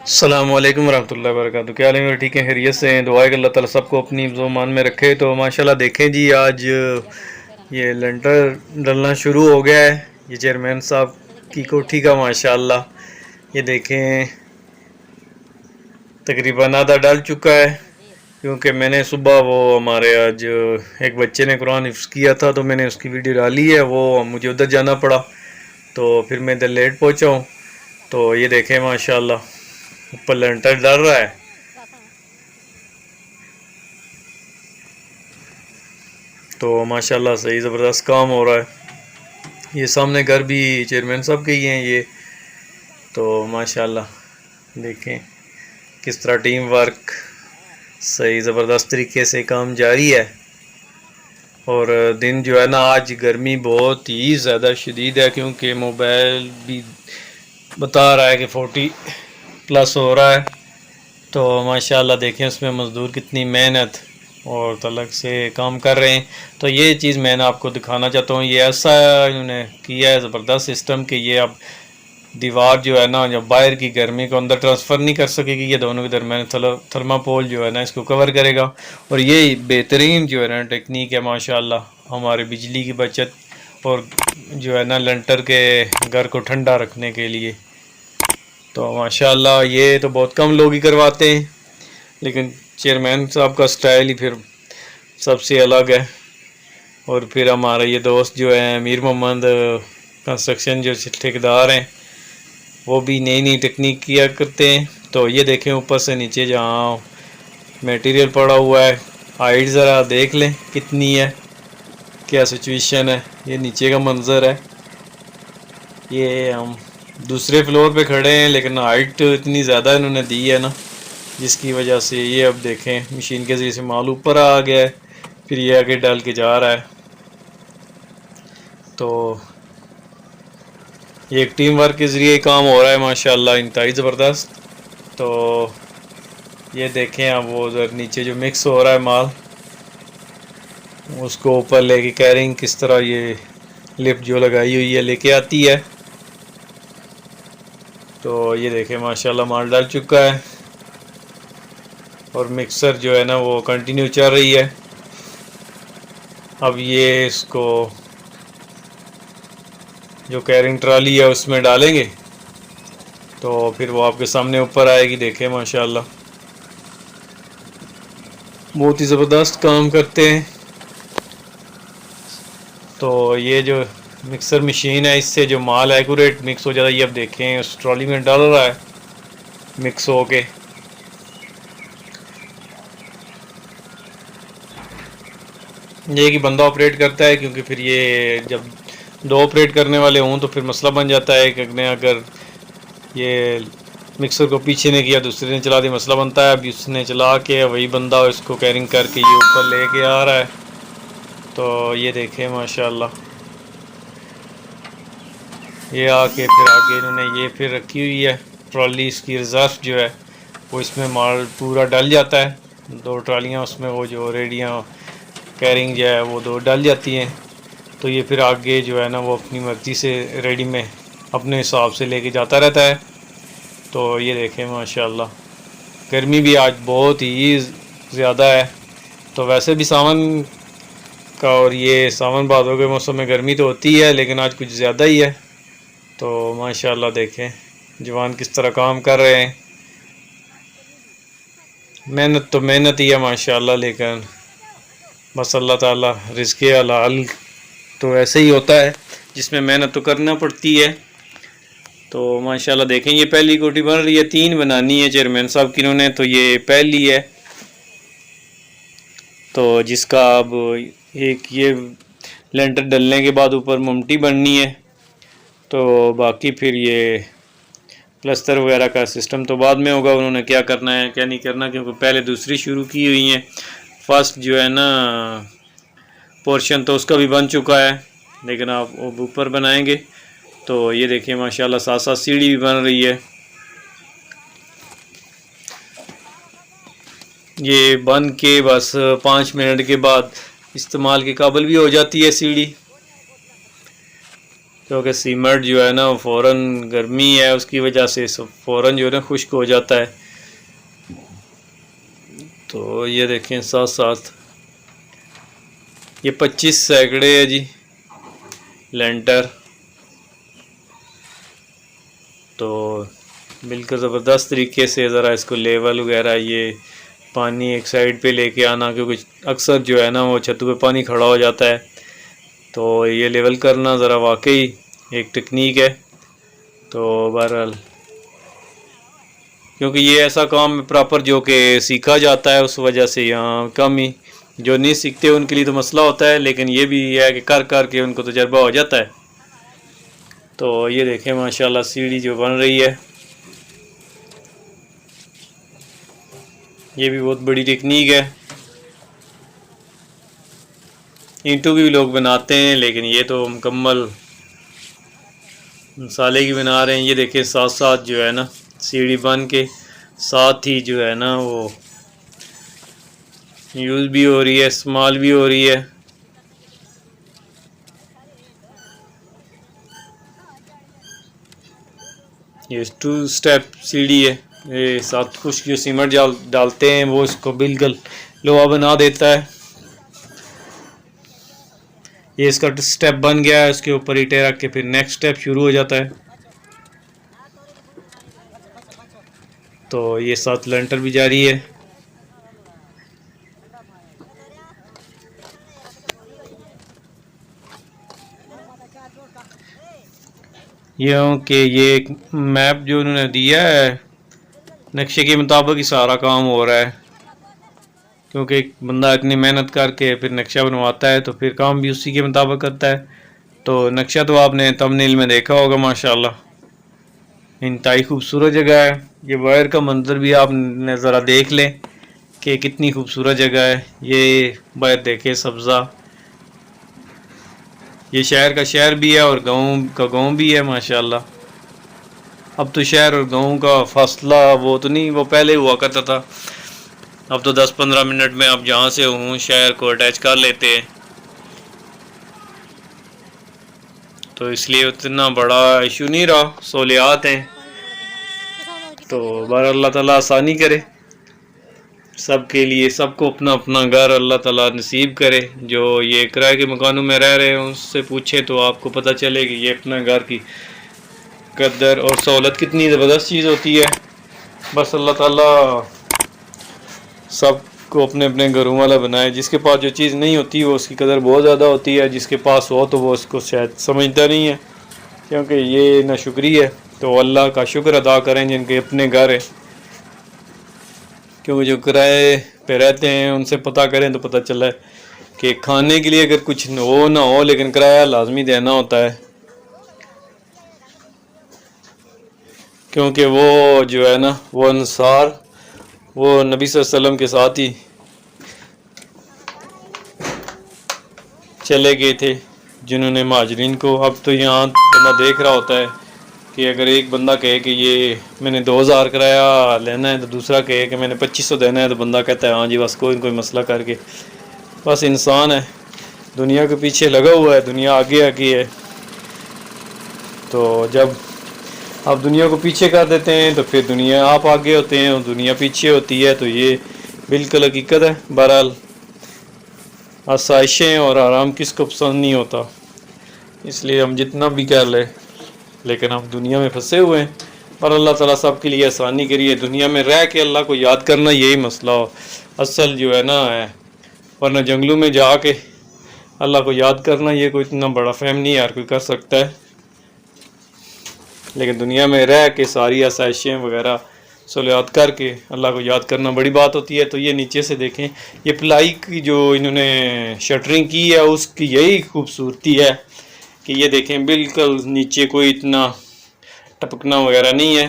السلام علیکم ورحمۃ اللہ وبرکاتہ. کیا حال ہے میرے؟ ٹھیک ہے، خیریت سے ہیں؟ دعا ہے کہ اللہ تعالیٰ سب کو اپنی حفظ و امان میں رکھے. تو ماشاءاللہ دیکھیں جی، آج یہ لنٹر ڈلنا شروع ہو گیا ہے. یہ چیئرمین صاحب کی کوٹھی کا ماشاءاللہ یہ دیکھیں تقریباً آدھا ڈل چکا ہے، کیونکہ میں نے صبح وہ ہمارے آج ایک بچے نے قرآن حفظ کیا تھا تو میں نے اس کی ویڈیو ڈالی ہے. وہ مجھے ادھر جانا پڑا تو پھر میں ادھر لیٹ پہنچا ہوں. تو یہ دیکھیں ماشاءاللہ اوپر لنٹر ڈل رہا ہے. تو ماشاءاللہ صحیح زبردست کام ہو رہا ہے. یہ سامنے گھر بھی چیئرمین صاحب کے ہی ہیں یہ. تو ماشاءاللہ دیکھیں کس طرح ٹیم ورک صحیح زبردست طریقے سے کام جاری ہے. اور دن جو ہے نا، آج گرمی بہت ہی زیادہ شدید ہے، کیونکہ موبائل بھی بتا رہا ہے کہ 40+ ہو رہا ہے. تو ماشاءاللہ دیکھیں اس میں مزدور کتنی محنت اور تلک سے کام کر رہے ہیں. تو یہ چیز میں نے آپ کو دکھانا چاہتا ہوں. یہ ایسا انہوں نے کیا ہے زبردست سسٹم کہ یہ اب دیوار جو ہے نا، جب باہر کی گرمی کو اندر ٹرانسفر نہیں کر سکے گی، یہ دونوں کے درمیان تھرماپول جو ہے نا اس کو کور کرے گا. اور یہ بہترین جو ہے نا ٹیکنیک ہے ماشاءاللہ، ہمارے بجلی کی بچت اور جو ہے نا لنٹر کے گھر کو ٹھنڈا رکھنے کے لیے. تو ماشاءاللہ یہ تو بہت کم لوگ ہی کرواتے ہیں، لیکن چیئرمین صاحب کا سٹائل ہی پھر سب سے الگ ہے. اور پھر ہمارے یہ دوست جو ہیں امیر محمد کنسٹرکشن جو ٹھیکیدار ہیں، وہ بھی نئی نئی ٹیکنیک کیا کرتے ہیں. تو یہ دیکھیں اوپر سے نیچے جہاں میٹیریل پڑا ہوا ہے، ہائٹ ذرا دیکھ لیں کتنی ہے، کیا سچویشن ہے. یہ نیچے کا منظر ہے. یہ ہم دوسرے فلور پہ کھڑے ہیں، لیکن ہائٹ اتنی زیادہ انہوں نے دی ہے نا، جس کی وجہ سے یہ اب دیکھیں مشین کے ذریعے سے مال اوپر آ گیا ہے، پھر یہ آگے ڈال کے جا رہا ہے. تو یہ ایک ٹیم ورک کے ذریعے کام ہو رہا ہے ماشاءاللہ، انتہائی زبردست. تو یہ دیکھیں اب وہ ادھر نیچے جو مکس ہو رہا ہے مال، اس کو اوپر لے کے کیرنگ کس طرح یہ لفٹ جو لگائی ہوئی ہے لے کے آتی ہے. تو یہ دیکھیں ماشاءاللہ مال ڈال چکا ہے، اور مکسر جو ہے نا وہ کنٹینیو چل رہی ہے. اب یہ اس کو جو کیرنگ ٹرالی ہے اس میں ڈالیں گے تو پھر وہ آپ کے سامنے اوپر آئے گی. دیکھیں ماشاءاللہ بہت ہی زبردست کام کرتے ہیں. تو یہ جو مکسر مشین ہے، اس سے جو مال ایکوریٹ مکس ہو جاتا ہے. یہ اب دیکھیں اس ٹرالی میں ڈال رہا ہے مکس ہو کے. یہ کہ بندہ آپریٹ کرتا ہے، کیونکہ پھر یہ جب دو آپریٹ کرنے والے ہوں تو پھر مسئلہ بن جاتا ہے کہ اگر یہ مکسر کو پیچھے نے کیا دوسرے نے چلا دیا، مسئلہ بنتا ہے. ابھی اس نے چلا کے وہی بندہ اس کو کیرنگ کر کے یہ اوپر لے کے آ رہا ہے. تو یہ دیکھیں ماشاءاللہ یہ آ کے پھر آگے انہوں نے یہ پھر رکھی ہوئی ہے ٹرالی. اس کی ریزرو جو ہے وہ اس میں مال پورا ڈل جاتا ہے. دو ٹرالیاں اس میں وہ جو ریڈیاں کیرنگ جو ہے وہ دو ڈل جاتی ہیں. تو یہ پھر آگے جو ہے نا وہ اپنی مرضی سے ریڈی میں اپنے حساب سے لے کے جاتا رہتا ہے. تو یہ دیکھیں ماشاءاللہ گرمی بھی آج بہت ہی زیادہ ہے. تو ویسے بھی ساون کا اور یہ ساون بھادوں کے موسم میں گرمی تو ہوتی ہے، لیکن آج کچھ زیادہ ہی ہے. تو ماشاءاللہ دیکھیں جوان کس طرح کام کر رہے ہیں. محنت تو محنت ہی ہے ماشاءاللہ، لیکن بس اللہ تعالیٰ رزق حلال تو ایسے ہی ہوتا ہے جس میں محنت تو کرنا پڑتی ہے. تو ماشاءاللہ دیکھیں یہ پہلی کوٹھی بن رہی ہے. 3 بنانی ہے چیئرمین صاحب کی انہوں نے، تو یہ پہلی ہے. تو جس کا اب ایک یہ لینٹر ڈلنے کے بعد اوپر ممٹی بننی ہے. تو باقی پھر یہ پلستر وغیرہ کا سسٹم تو بعد میں ہوگا. انہوں نے کیا کرنا ہے کیا نہیں کرنا، کیونکہ پہلے دوسری شروع کی ہوئی ہیں. فرسٹ جو ہے نا پورشن تو اس کا بھی بن چکا ہے، لیکن آپ اوپر بنائیں گے. تو یہ دیکھیں ماشاءاللہ ساتھ ساتھ سیڑھی بھی بن رہی ہے. یہ بن کے بس 5 منٹ کے بعد استعمال کے قابل بھی ہو جاتی ہے سیڑھی. کیونکہ سیمنٹ جو ہے نا فوراً گرمی ہے اس کی وجہ سے فوراً جو ہے نا خشک ہو جاتا ہے. تو یہ دیکھیں ساتھ ساتھ یہ 25 سینکڑے ہے جی لینٹر. تو بالکل زبردست طریقے سے ذرا اس کو لیول وغیرہ یہ پانی ایک سائڈ پہ لے کے آنا، کیونکہ اکثر جو ہے نا وہ چھتوں پہ پانی کھڑا ہو جاتا ہے. تو یہ لیول کرنا ذرا واقعی ایک ٹیکنیک ہے. تو بہرحال کیونکہ یہ ایسا کام پراپر جو کہ سیکھا جاتا ہے اس وجہ سے یہاں کم ہی، جو نہیں سیکھتے ان کے لیے تو مسئلہ ہوتا ہے، لیکن یہ بھی ہے کہ کر کر کے ان کو تجربہ ہو جاتا ہے. تو یہ دیکھیں ماشاءاللہ سیڑھی جو بن رہی ہے یہ بھی بہت بڑی ٹیکنیک ہے. اینٹوں بھی لوگ بناتے ہیں لیکن یہ تو مکمل مسالے کی بنا رہے ہیں. یہ دیکھیں ساتھ ساتھ جو ہے نا سیڑھی بن کے ساتھ ہی جو ہے نا وہ یوز بھی ہو رہی ہے، استعمال بھی ہو رہی ہے. یہ 2 سٹیپ سیڑھی ہے. یہ ساتھ خشک جو سیمنٹ ڈالتے ہیں وہ اس کو بالکل لوہا بنا دیتا ہے. یہ اس کا سٹیپ بن گیا ہے، اس کے اوپر اینٹیں رکھ کے پھر نیکسٹ سٹیپ شروع ہو جاتا ہے. تو یہ ساتھ لینٹر بھی جاری ہے. کہ یہ ایک میپ جو انہوں نے دیا ہے نقشے کے مطابق ہی سارا کام ہو رہا ہے، کیونکہ ایک بندہ اتنی محنت کر کے پھر نقشہ بنواتا ہے تو پھر کام بھی اسی کے مطابق کرتا ہے. تو نقشہ تو آپ نے تھمبنیل میں دیکھا ہوگا ماشاءاللہ انتہائی خوبصورت جگہ ہے. یہ باہر کا منظر بھی آپ نے ذرا دیکھ لیں کہ کتنی خوبصورت جگہ ہے. یہ باہر دیکھیں سبزہ، یہ شہر کا شہر بھی ہے اور گاؤں کا گاؤں بھی ہے ماشاءاللہ. اب تو شہر اور گاؤں کا فاصلہ وہ تو نہیں، وہ پہلے ہوا کرتا تھا. اب تو 10-15 منٹ میں آپ جہاں سے ہوں شہر کو اٹیچ کر لیتے ہیں، تو اس لیے اتنا بڑا ایشو نہیں رہا. سہولیات ہیں. تو بہر اللہ تعالیٰ آسانی کرے سب کے لیے، سب کو اپنا اپنا گھر اللہ تعالیٰ نصیب کرے. جو یہ کرائے کے مکانوں میں رہ رہے ہیں اس سے پوچھیں تو آپ کو پتہ چلے کہ یہ اپنا گھر کی قدر اور سہولت کتنی زبردست چیز ہوتی ہے. بس اللہ تعالیٰ سب کو اپنے اپنے گھروں والا بنائے. جس کے پاس جو چیز نہیں ہوتی وہ اس کی قدر بہت زیادہ ہوتی ہے، جس کے پاس ہو تو وہ اس کو شاید سمجھتا نہیں ہے، کیونکہ یہ ناشکری ہے. تو اللہ کا شکر ادا کریں جن کے اپنے گھر ہیں، کیونکہ جو کرائے پہ رہتے ہیں ان سے پتہ کریں تو پتہ چلا ہے کہ کھانے کے لیے اگر کچھ ہو نہ ہو لیکن کرایہ لازمی دینا ہوتا ہے، کیونکہ وہ جو ہے نا وہ انصار وہ نبی صلی اللہ علیہ وسلم کے ساتھ ہی چلے گئے تھے جنہوں نے مہاجرین کو. اب تو یہاں بندہ دیکھ رہا ہوتا ہے کہ اگر ایک بندہ کہے کہ یہ میں نے 2000 کرایہ لینا ہے تو دوسرا کہے کہ میں نے 2500 دینا ہے، تو بندہ کہتا ہے ہاں جی بس کوئی مسئلہ کر کے. بس انسان ہے، دنیا کے پیچھے لگا ہوا ہے، دنیا آگے آگے ہے. تو جب آپ دنیا کو پیچھے کر دیتے ہیں تو پھر دنیا آپ آگے ہوتے ہیں اور دنیا پیچھے ہوتی ہے. تو یہ بالکل حقیقت ہے. بہرحال آسائشیں اور آرام کس کو پسند نہیں ہوتا، اس لیے ہم جتنا بھی کر لیں لیکن ہم دنیا میں پھنسے ہوئے ہیں. اور اللہ تعالیٰ سب کے لیے آسانی کریے. دنیا میں رہ کے اللہ کو یاد کرنا یہی مسئلہ ہو اصل جو ہے نا ہے، ورنہ جنگلوں میں جا کے اللہ کو یاد کرنا یہ کوئی اتنا بڑا فہم نہیں ہر کوئی کر سکتا ہے. لیکن دنیا میں رہ کے ساری آسائشیں وغیرہ سہولیات کر کے اللہ کو یاد کرنا بڑی بات ہوتی ہے. تو یہ نیچے سے دیکھیں، یہ پلائی کی جو انہوں نے شٹرنگ کی ہے اس کی یہی خوبصورتی ہے کہ یہ دیکھیں بالکل نیچے کوئی اتنا ٹپکنا وغیرہ نہیں ہے.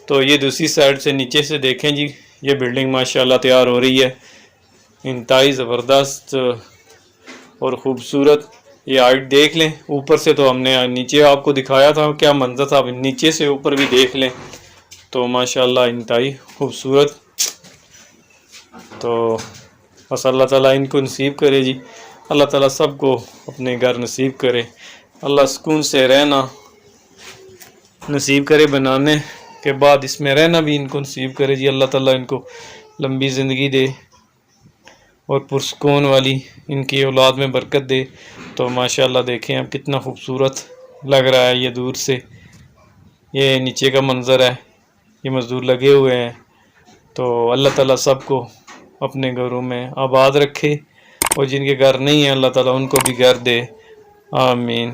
تو یہ دوسری سائڈ سے نیچے سے دیکھیں جی، یہ بلڈنگ ماشاءاللہ تیار ہو رہی ہے، انتہائی زبردست اور خوبصورت. یہ ہائٹ دیکھ لیں اوپر سے، تو ہم نے نیچے آپ کو دکھایا تھا کیا منظر تھا، نیچے سے اوپر بھی دیکھ لیں تو ماشاءاللہ انتہائی خوبصورت. تو بس اللہ تعالیٰ ان کو نصیب کرے جی، اللہ تعالیٰ سب کو اپنے گھر نصیب کرے. اللہ سکون سے رہنا نصیب کرے بنانے کے بعد اس میں رہنا بھی ان کو نصیب کرے جی اللہ تعالیٰ ان کو لمبی زندگی دے اور پرسکون والی ان کی اولاد میں برکت دے۔ تو ماشاءاللہ دیکھیں اب کتنا خوبصورت لگ رہا ہے یہ دور سے، یہ نیچے کا منظر ہے، یہ مزدور لگے ہوئے ہیں۔ تو اللہ تعالیٰ سب کو اپنے گھروں میں آباد رکھے، اور جن کے گھر نہیں ہیں اللہ تعالیٰ ان کو بھی گھر دے، آمین۔